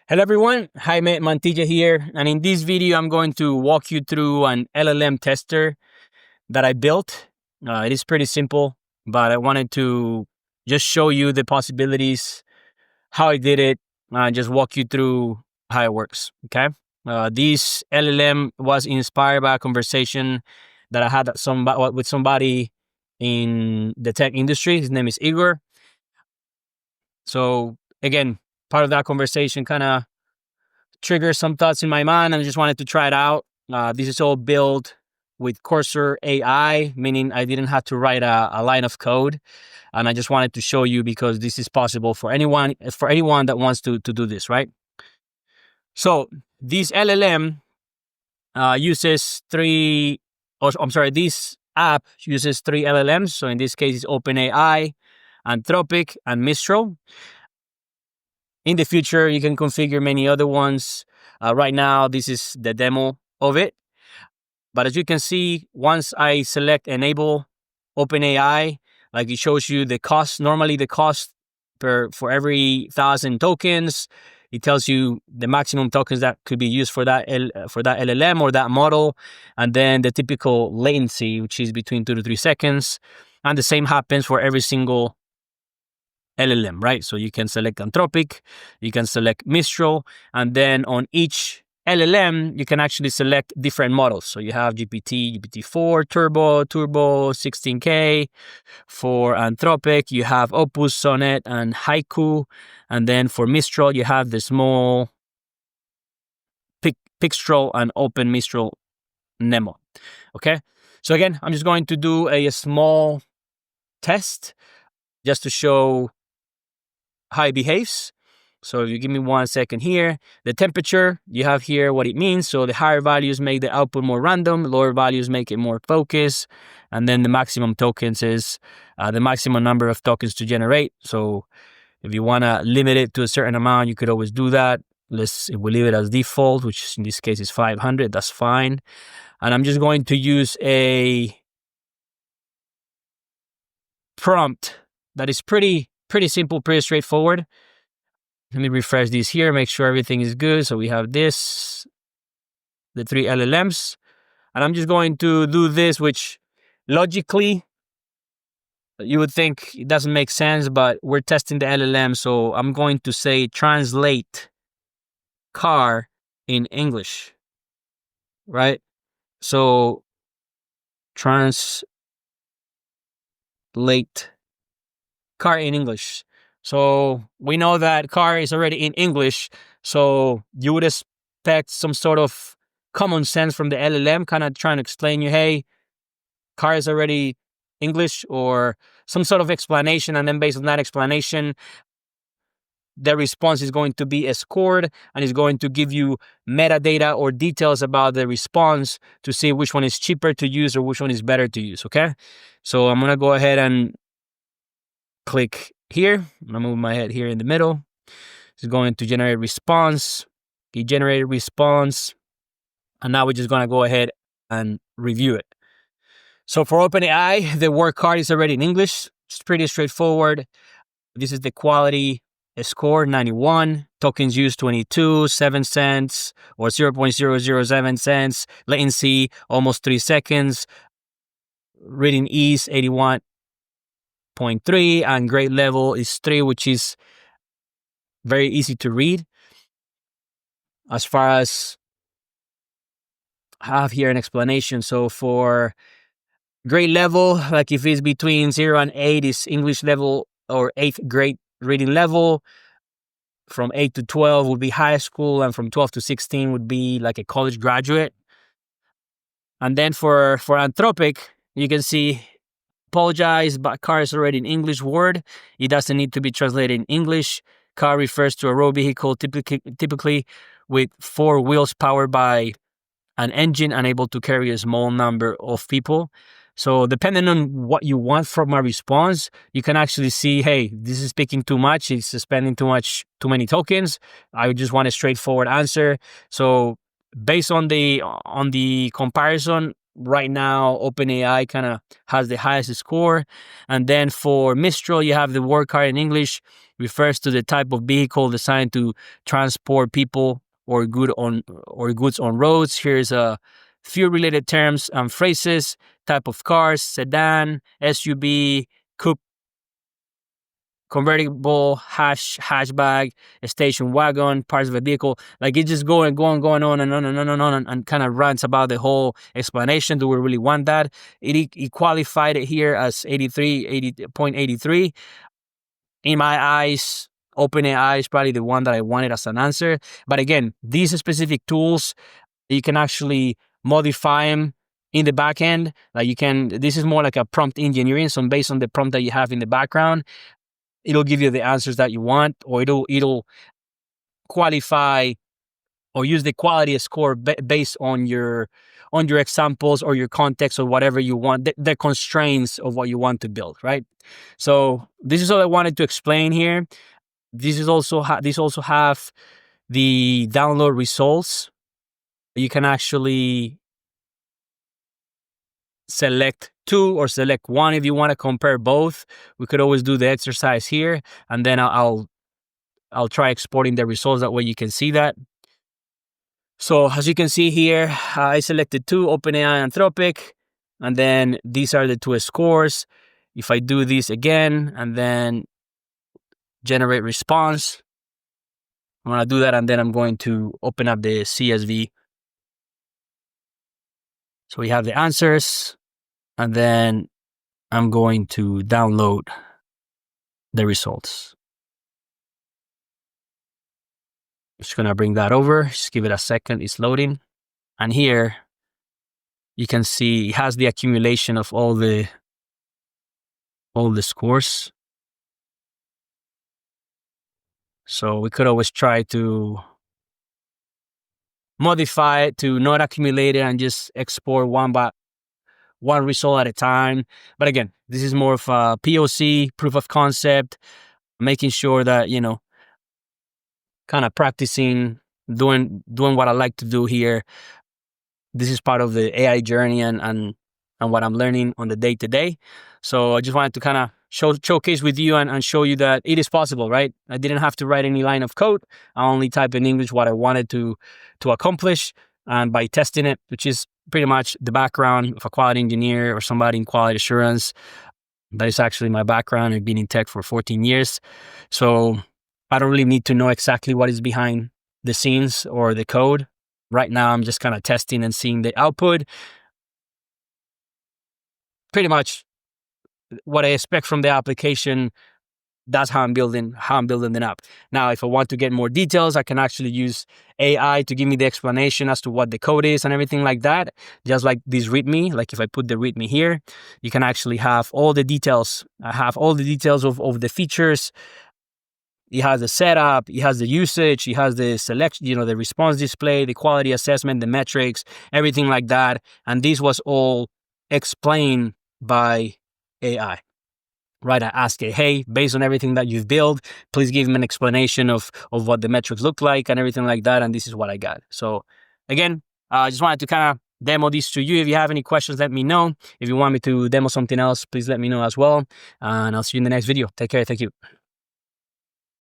Hello everyone, Jaime Mantilla here, and in this video I'm going to walk you through an LLM tester that I built. It is pretty simple, but I wanted to just show you the possibilities, how I did it, just walk you through how it works, okay? This LLM was inspired by a conversation that I had with somebody in the tech industry. His name is Igor. So again, part of that conversation kind of triggered some thoughts in my mind, and I just wanted to try it out. This is all built with Corsor AI, meaning I didn't have to write a line of code. And I just wanted to show you because this is possible for anyone that wants to do this, right? So this LLM this app uses three LLMs. So in this case, it's OpenAI, Anthropic, and Mistral. In the future, you can configure many other ones. Right now, this is the demo of it. But as you can see, once I select Enable OpenAI, like it shows you the cost. Normally, the cost for every 1,000 tokens, it tells you the maximum tokens that could be used for that LLM or that model, and then the typical latency, which is between 2 to 3 seconds. And the same happens for every single LLM, right? So you can select Anthropic, you can select Mistral, and then on each LLM, you can actually select different models. So you have GPT, GPT-4, Turbo, 16K. For Anthropic, you have Opus, Sonnet, and Haiku. And then for Mistral, you have the small Pixtral and Open Mistral Nemo. Okay? So again, I'm just going to do a small test just to show how it behaves. So if you give me 1 second here, the temperature, you have here what it means. So the higher values make the output more random, lower values make it more focused. And then the maximum tokens is the maximum number of tokens to generate. So if you want to limit it to a certain amount, you could always do that. If we leave it as default, which in this case is 500, that's fine. And I'm just going to use a prompt that is pretty simple, pretty straightforward. Let me refresh this here, make sure everything is good. So we have the three LLMs. And I'm just going to do this, which logically, you would think it doesn't make sense, but we're testing the LLM. So I'm going to say translate car in English, right? So translate car in English. So we know that car is already in English. So you would expect some sort of common sense from the LLM, kind of trying to explain you, hey, car is already English, or some sort of explanation. And then based on that explanation, the response is going to be scored and is going to give you metadata or details about the response to see which one is cheaper to use or which one is better to use, okay? So I'm going to go ahead and click here. I'm going to move my head here in the middle. It's going to generate response. It generated response. And now we're just going to go ahead and review it. So for OpenAI, the word card is already in English. It's pretty straightforward. This is the quality score, 91. Tokens used, 22, 7 cents or 0.007 cents. Latency, almost 3 seconds. Reading ease, 81.3, and grade level is 3, which is very easy to read. As far as I have here an explanation. So for grade level, like if it's between 0 and 8 is English level or 8th grade reading level. From 8 to 12 would be high school, and from 12 to 16 would be like a college graduate. And then for Anthropic, you can see, apologize, but car is already an English word. It doesn't need to be translated in English. Car refers to a road vehicle typically with 4 wheels powered by an engine and able to carry a small number of people. So depending on what you want from my response, you can actually see, hey, this is speaking too much. It's spending too many tokens. I just want a straightforward answer. So based on the comparison, right now, OpenAI kind of has the highest score. And then for Mistral, you have the word car in English refers to the type of vehicle designed to transport people or goods on roads. Here's a few related terms and phrases: type of cars, sedan, SUV, coupe, convertible, hatchback, a station wagon, parts of a vehicle. Like it's just going on and on and on and on, and kind of runs about the whole explanation. Do we really want that? It qualified it here as 80.83. In my eyes, OpenAI is probably the one that I wanted as an answer. But again, these specific tools, you can actually modify them in the back end. Like this is more like a prompt engineering. So based on the prompt that you have in the background, it'll give you the answers that you want, or it'll qualify or use the quality score based on your examples or your context or whatever you want, the constraints of what you want to build, right? So this is all I wanted to explain here. This also have the download results. You can actually select two or select one if you want to compare both. We could always do the exercise here, and then I'll try exporting the results. That way you can see that. So as you can see here, I selected two, OpenAI, Anthropic, and then these are the two scores. If I do this again and then generate response, I'm going to do that, and then I'm going to open up the CSV. So we have the answers, and then I'm going to download the results. Just going to bring that over. Just give it a second. It's loading. And here you can see it has the accumulation of all the scores. So we could always try to modify it to not accumulate it and just export one result at a time. But again, this is more of a POC, proof of concept, making sure that, kind of practicing, doing what I like to do here. This is part of the AI journey and what I'm learning on the day-to-day. So I just wanted to kind of showcase with you and show you that it is possible, right? I didn't have to write any line of code. I only type in English what I wanted to accomplish, and by testing it, which is pretty much the background of a quality engineer or somebody in quality assurance. That is actually my background. I've been in tech for 14 years. So I don't really need to know exactly what is behind the scenes or the code. Right now, I'm just kind of testing and seeing the output. Pretty much what I expect from the application. That's how I'm building the app. Now, if I want to get more details, I can actually use AI to give me the explanation as to what the code is and everything like that. Just like this README, like if I put the README here, you can actually have all the details. I have all the details of the features. It has the setup, it has the usage, it has the selection, the response display, the quality assessment, the metrics, everything like that. And this was all explained by AI. Right, I asked it, hey, based on everything that you've built, please give me an explanation of what the metrics look like and everything like that. And this is what I got. So again, I just wanted to kind of demo this to you. If you have any questions, let me know. If you want me to demo something else, please let me know as well. And I'll see you in the next video. Take care. Thank you.